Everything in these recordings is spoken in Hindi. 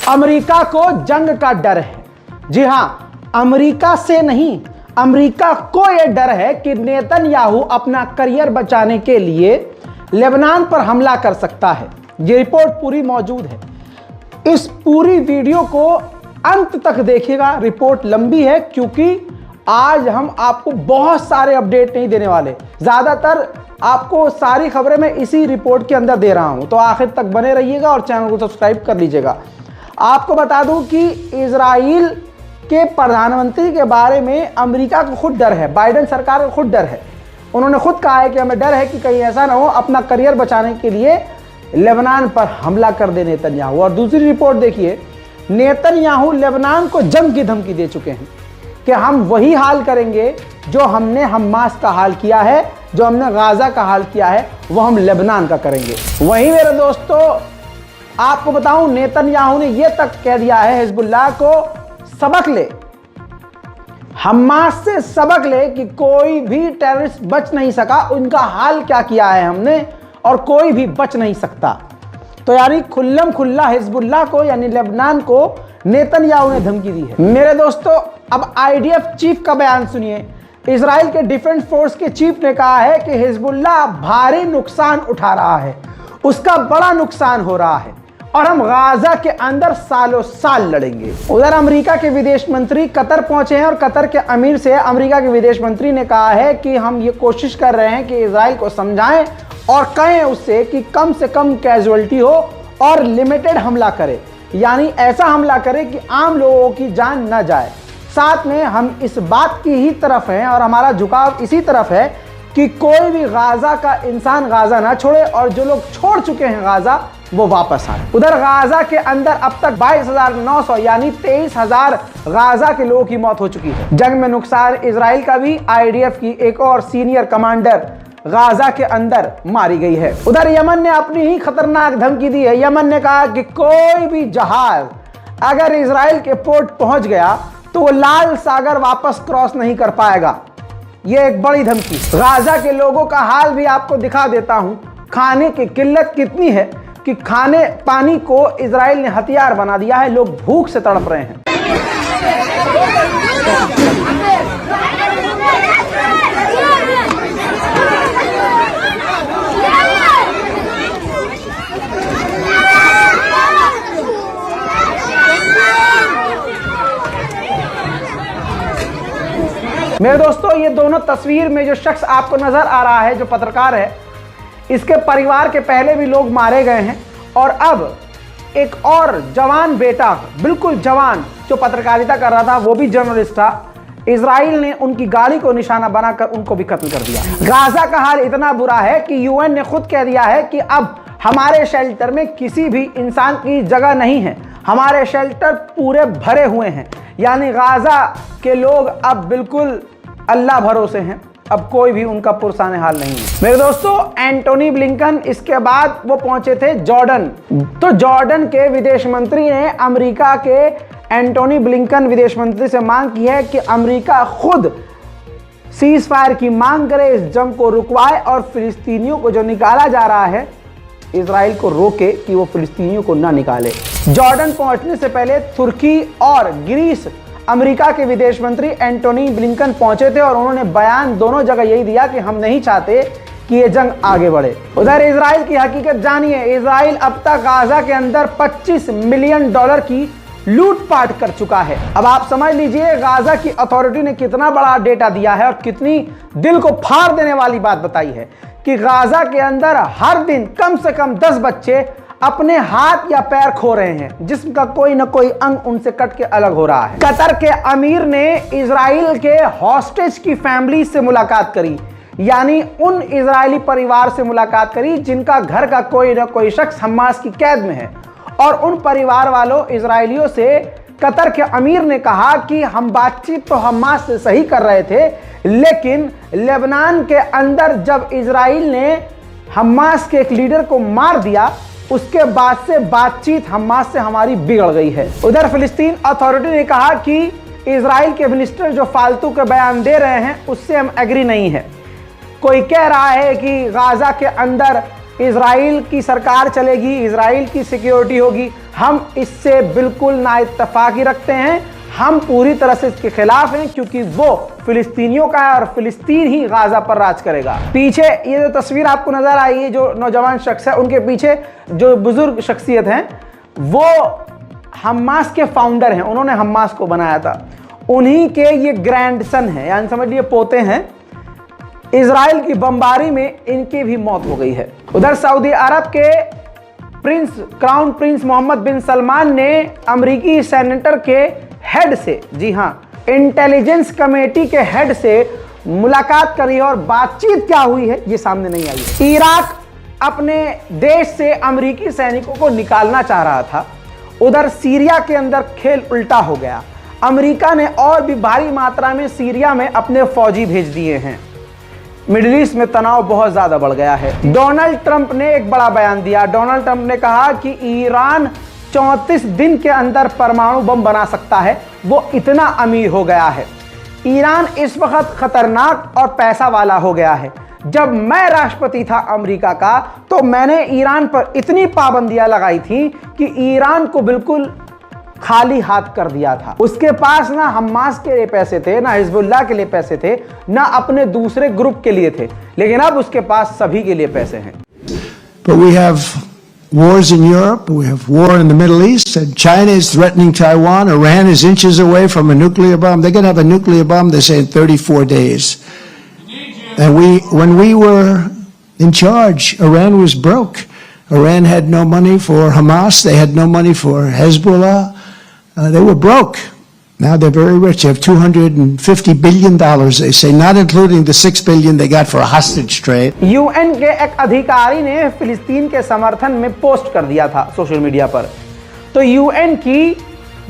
अमेरिका को जंग का डर है। जी हां, अमेरिका से नहीं, अमेरिका को यह डर है कि नेतन्याहू अपना करियर बचाने के लिए लेबनान पर हमला कर सकता है। यह रिपोर्ट पूरी मौजूद है, इस पूरी वीडियो को अंत तक देखिएगा। रिपोर्ट लंबी है क्योंकि आज हम आपको बहुत सारे अपडेट नहीं देने वाले, ज्यादातर आपको सारी खबरें मैं इसी रिपोर्ट के अंदर दे रहा हूं, तो आखिर तक बने रहिएगा और चैनल को सब्सक्राइब कर लीजिएगा। आपको बता दूं कि इजराइल के प्रधानमंत्री के बारे में अमेरिका को खुद डर है, बाइडेन सरकार को खुद डर है। उन्होंने खुद कहा है कि हमें डर है कि कहीं ऐसा ना हो अपना करियर बचाने के लिए लेबनान पर हमला कर दे नेतन्याहू। और दूसरी रिपोर्ट देखिए, नेतन्याहू लेबनान को जंग की धमकी दे चुके हैं कि हम वही हाल करेंगे जो हमने हमास का हाल किया है, जो हमने गाजा का हाल किया है, वो हम लेबनान का करेंगे। वहीं मेरे दोस्तों आपको बताऊं, नेतन्याहू ने यह तक कह दिया है हिजबुल्लाह को सबक ले, हमास से सबक ले कि कोई भी टेररिस्ट बच नहीं सका, उनका हाल क्या किया है हमने और कोई भी बच नहीं सकता। तो यानी खुल्लम खुल्ला हिजबुल्लाह को यानी लेबनान को नेतन्याहू ने धमकी दी है। मेरे दोस्तों अब आईडीएफ चीफ का बयान सुनिए। इजराइल के डिफेंस फोर्स के चीफ ने कहा है कि हिजबुल्लाह भारी नुकसान उठा रहा है, उसका बड़ा नुकसान हो रहा है और हम गाजा के अंदर सालों साल लड़ेंगे। उधर अमेरिका के विदेश मंत्री कतर पहुंचे हैं और कतर के अमीर से अमेरिका के विदेश मंत्री ने कहा है कि हम ये कोशिश कर रहे हैं कि इजराइल को समझाएं और कहें उससे कि कम से कम कैजुअलिटी हो और लिमिटेड हमला करे, यानी ऐसा हमला करे कि आम लोगों की जान न जाए। साथ में हम इस बात की ही तरफ हैं और हमारा झुकाव इसी तरफ है कि कोई भी गाजा का इंसान गाजा ना छोड़े और जो लोग छोड़ चुके हैं गाजा वो वापस आए। उधर गाजा के अंदर अब तक 22,900 यानी 23,000 गाजा के लोगों की मौत हो चुकी है। जंग में नुकसान इजराइल का भी, आईडीएफ की एक और सीनियर कमांडर गाजा के अंदर मारी गई है। उधर यमन ने अपनी ही खतरनाक धमकी दी है। यमन ने कहा कि कोई भी जहाज अगर इजराइल के पोर्ट पहुंच गया तो वो लाल सागर वापस क्रॉस नहीं कर पाएगा। ये एक बड़ी धमकी। गाजा के लोगों का हाल भी आपको दिखा देता हूं। खाने की किल्लत कितनी है कि खाने पानी को इजराइल ने हथियार बना दिया है, लोग भूख से तड़प रहे हैं। मेरे दोस्तों ये दोनों तस्वीर में जो शख्स आपको नजर आ रहा है, जो पत्रकार है, इसके परिवार के पहले भी लोग मारे गए हैं और अब एक और जवान बेटा, बिल्कुल जवान, जो पत्रकारिता कर रहा था, वो भी जर्नलिस्ट था, इजराइल ने उनकी गाड़ी को निशाना बनाकर उनको भी कत्ल कर दिया। गाजा का हाल इतना बुरा है कि यूएन ने खुद कह दिया है कि अब हमारे शेल्टर में किसी भी इंसान की जगह नहीं है, हमारे शेल्टर पूरे भरे हुए हैं। यानी गाजा के लोग अब बिल्कुल अल्लाह भरोसे हैं, अब कोई भी उनका पुरसाने हाल नहीं है। मेरे दोस्तों एंटोनी ब्लिंकन, इसके बाद वो पहुंचे थे जॉर्डन। तो जॉर्डन के विदेश मंत्री ने अमेरिका के एंटोनी ब्लिंकन विदेश मंत्री से मांग की है कि अमेरिका खुद सीज फायर की मांग करे, इस जंग को रुकवाए और फिलिस्तीनियों को जो निकाला जा रहा है इजराइल को रोके कि वो फिलिस्तीनियों को ना निकाले। जॉर्डन पहुंचने से पहले तुर्की और ग्रीस अमेरिका के विदेश मंत्री एंटोनी ब्लिंकन पहुंचे थे और उन्होंने बयान दोनों जगह यही दिया कि हम नहीं चाहते कि ये जंग आगे बढ़े। उधर इजराइल की हकीकत जानिए। इजराइल अब तक गाजा के अंदर $25 मिलियन की लूटपाट कर चुका है। अब आप समझ लीजिए गाजा की अथॉरिटी ने कितना बड़ा डेटा दिया है और कितनी दिल को फाड़ देने वाली बात बताई है कि गाजा के अंदर हर दिन कम से कम 10 बच्चे अपने हाथ या पैर खो रहे हैं, जिस्म का कोई ना कोई अंग उनसे कट के अलग हो रहा है। कतर के अमीर ने इजराइल के हॉस्टेज की फैमिली से मुलाकात करी, यानी उन इजरायली परिवार से मुलाकात करी जिनका घर का कोई ना कोई शख्स हमास की कैद में है। और उन परिवार वालों इजरायलियों से कतर के अमीर ने कहा कि हम बातचीत तो हमास से सही कर रहे थे, लेकिन लेबनान के अंदर जब इजराइल ने हमास के एक लीडर को मार दिया, उसके बाद से बातचीत हमास से हमारी बिगड़ गई है। उधर फिलिस्तीन अथॉरिटी ने कहा कि इजराइल के मिनिस्टर जो फालतू के बयान दे रहे हैं उससे हम एग्री नहीं है। कोई कह रहा है कि गाजा के अंदर इजराइल की सरकार चलेगी, इजराइल की सिक्योरिटी होगी। हम इससे बिल्कुल नाइत्तफाकी रखते हैं। हम पूरी तरह से इसके खिलाफ हैं क्योंकि वो फिलिस्तीनियों का है और फिलिस्तीन ही गाजा पर राज करेगा। पीछे ये जो तस्वीर आपको नजर आई है, जो नौजवान शख्स है, उनके पीछे जो बुजुर्ग शख्सियत हैं वो हमास के फाउंडर हैं। उन्होंने हमास को बनाया था। उन्हीं के ये ग्रैंडसन हैं, यानी समझ लिए पोते हैं। इजराइल की बमबारी में इनकी भी मौत हो गई है। उधर सऊदी अरब के क्राउन प्रिंस मोहम्मद बिन सलमान ने अमेरिकी सेनेटर के हेड से, जी हां, इंटेलिजेंस कमेटी के हेड से मुलाकात करी और बातचीत क्या हुई है ये सामने नहीं आई है। इराक अपने देश से अमेरिकी सैनिकों को निकालना चाह रहा था। उधर सीरिया के अंदर खेल उल्टा हो गया। अमेरिका ने और भी भारी मात्रा में सीरिया में अपने फौजी भेज दिए हैं। मिडिल ईस्ट में तनाव बहुत ज्यादा बढ़ गया है। डोनाल्ड ट्रंप ने एक बड़ा बयान दिया। डोनाल्ड ट्रंप ने कहा कि ईरान 34 दिन के अंदर परमाणु बम बना सकता है। वो इतना अमीर हो गया है। ईरान इस वक्त खतरनाक और पैसा वाला हो गया है। जब मैं राष्ट्रपति था अमेरिका का तो मैंने ईरान पर इतनी पाबंदियां लगाई थी कि ईरान को बिल्कुल खाली हाथ कर दिया था। उसके पास ना हमास के लिए पैसे थे, ना हिजबुल्लाह के लिए पैसे थे, ना अपने दूसरे ग्रुप के लिए थे, लेकिन अब उसके पास सभी के लिए पैसे हैं। But we have wars in Europe, we have war in the Middle East, and China is threatening Taiwan. Iran is inches away from a nuclear bomb. They're going to have a nuclear bomb, they say, in 34 days. And when we were in charge, Iran was broke. Iran had no money for Hamas. They had no money for Hezbollah. They were broke. Now they're very rich. They have $250 billion, they say, not including the $6 billion they got for a hostage trade. UN के एक अधिकारी ने फिलिस्तीन के समर्थन में पोस्ट कर दिया था सोशल मीडिया पर। तो यूएन की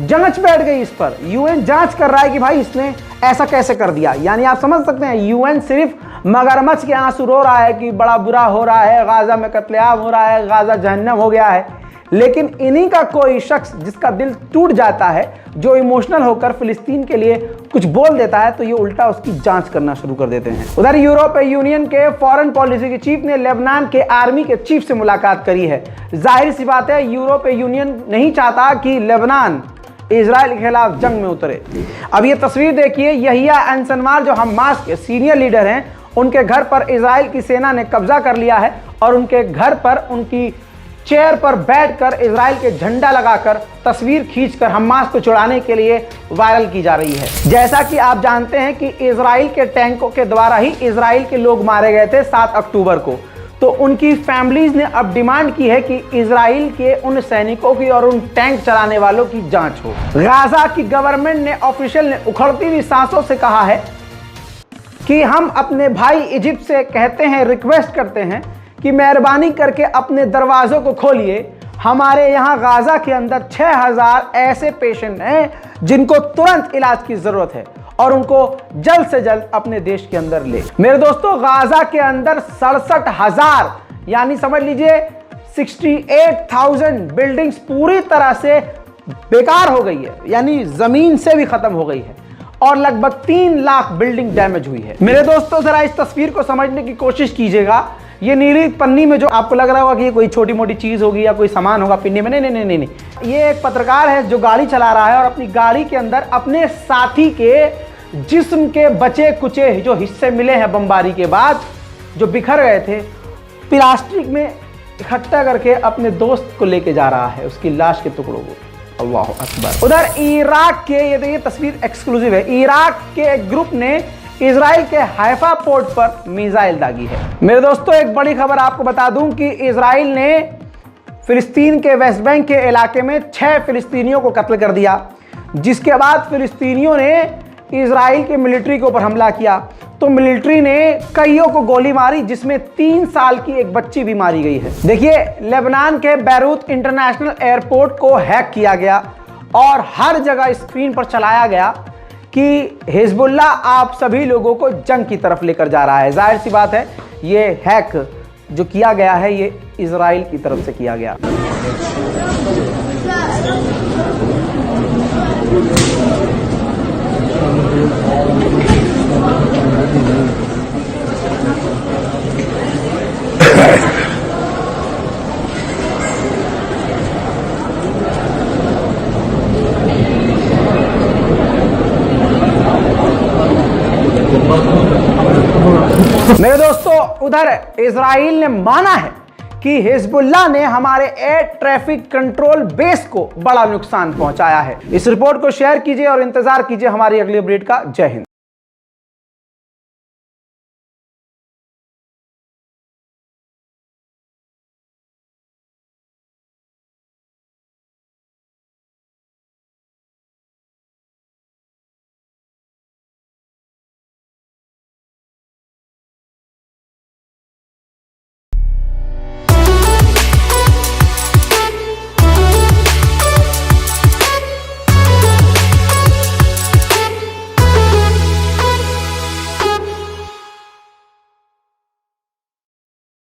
जांच बैठ गई इस पर। यूएन जांच कर रहा है कि भाई इसने ऐसा कैसे कर दिया। यानी आप समझ सकते हैं यूएन सिर्फ मगरमच्छ के आंसू रो रहा है कि बड़ा बुरा हो रहा है, गाजा में कत्लेआम हो रहा है, गाजा जहन्नम हो गया है। लेकिन इन्हीं का कोई शख्स जिसका दिल टूट जाता है, जो इमोशनल होकर फिलिस्तीन के लिए कुछ बोल देता है, तो ये उल्टा उसकी जांच करना शुरू कर देते हैं। उधर यूरोपीय यूनियन के फॉरेन पॉलिसी के चीफ ने लेबनान के आर्मी के चीफ से मुलाकात करी है। जाहिर सी बात है यूरोपीय यूनियन नहीं चाहता कि लेबनान इजराइल के खिलाफ जंग में उतरे। अब ये तस्वीर देखिए, यहिया अंसनवार जो हमास के सीनियर लीडर हैं, उनके घर पर इजराइल की सेना ने कब्जा कर लिया है और उनके घर पर उनकी चेयर पर बैठकर इजराइल के झंडा लगाकर तस्वीर खींचकर हमास को छुड़ाने के लिए वायरल की जा रही है। जैसा कि आप जानते हैं कि इजराइल के टैंकों के द्वारा ही इजराइल के लोग मारे गए थे 7 अक्टूबर को। तो उनकी फैमिलीज ने अब डिमांड की है कि इजराइल के उन सैनिकों की और उन टैंक चलाने वालों की जांच हो। गाजा की गवर्नमेंट ने, ऑफिशियल ने उखड़ती हुई सांसों से कहा है कि हम अपने भाई इजिप्ट से कहते हैं, रिक्वेस्ट करते हैं कि मेहरबानी करके अपने दरवाजों को खोलिए। हमारे यहाँ गाजा के अंदर 6000 ऐसे पेशेंट हैं जिनको तुरंत इलाज की जरूरत है और उनको जल्द से जल्द अपने देश के अंदर ले। मेरे दोस्तों, गाजा के अंदर 67,000 यानी समझ लीजिए 68,000 बिल्डिंग्स पूरी तरह से बेकार हो गई है, यानी जमीन से भी खत्म हो गई है और लगभग 3 लाख बिल्डिंग डैमेज हुई है। मेरे दोस्तों, जरा इस तस्वीर को समझने की कोशिश कीजिएगा। ये नीली पन्नी में जो आपको लग रहा होगा कि ये कोई छोटी मोटी चीज होगी या कोई सामान होगा पिन्नी में, नहीं नहीं नहीं नहीं, ये एक पत्रकार है जो गाड़ी चला रहा है और अपनी गाड़ी के अंदर अपने साथी के जिस्म के बचे कुचे जो हिस्से मिले हैं बमबारी के बाद, जो बिखर गए थे, प्लास्टिक में इकट्ठा करके अपने दोस्त को लेके जा रहा है, उसकी लाश के टुकड़ों को। अल्लाह अकबर। उधर इराक के, ये देखिए तस्वीर एक्सक्लूसिव है, इराक के एक ग्रुप ने इजराइल के हाइफा पोर्ट पर मिसाइल दागी है। मेरे दोस्तों, एक बड़ी खबर आपको बता दूं कि इजराइल ने फिलिस्तीन के वेस्ट बैंक के इलाके में 6 फिलिस्तीनियों को कत्ल कर दिया, जिसके बाद फिलिस्तीनियों ने इजराइल के मिलिट्री के ऊपर हमला किया। तो मिलिट्री ने कईयों को गोली मारी, जिसमें 3 साल की एक बच्ची भी मारी गई है। देखिए, लेबनान के बैरूत इंटरनेशनल एयरपोर्ट को हैक किया गया और हर जगह स्क्रीन पर चलाया गया कि हिजबुल्लाह आप सभी लोगों को जंग की तरफ लेकर जा रहा है। जाहिर सी बात है, ये हैक जो किया गया है ये इजराइल की तरफ से किया गया। मेरे दोस्तों, उधर इजराइल ने माना है कि हिजबुल्लाह ने हमारे एयर ट्रैफिक कंट्रोल बेस को बड़ा नुकसान पहुंचाया है। इस रिपोर्ट को शेयर कीजिए और इंतजार कीजिए हमारी अगली अपडेट का। जय हिंद।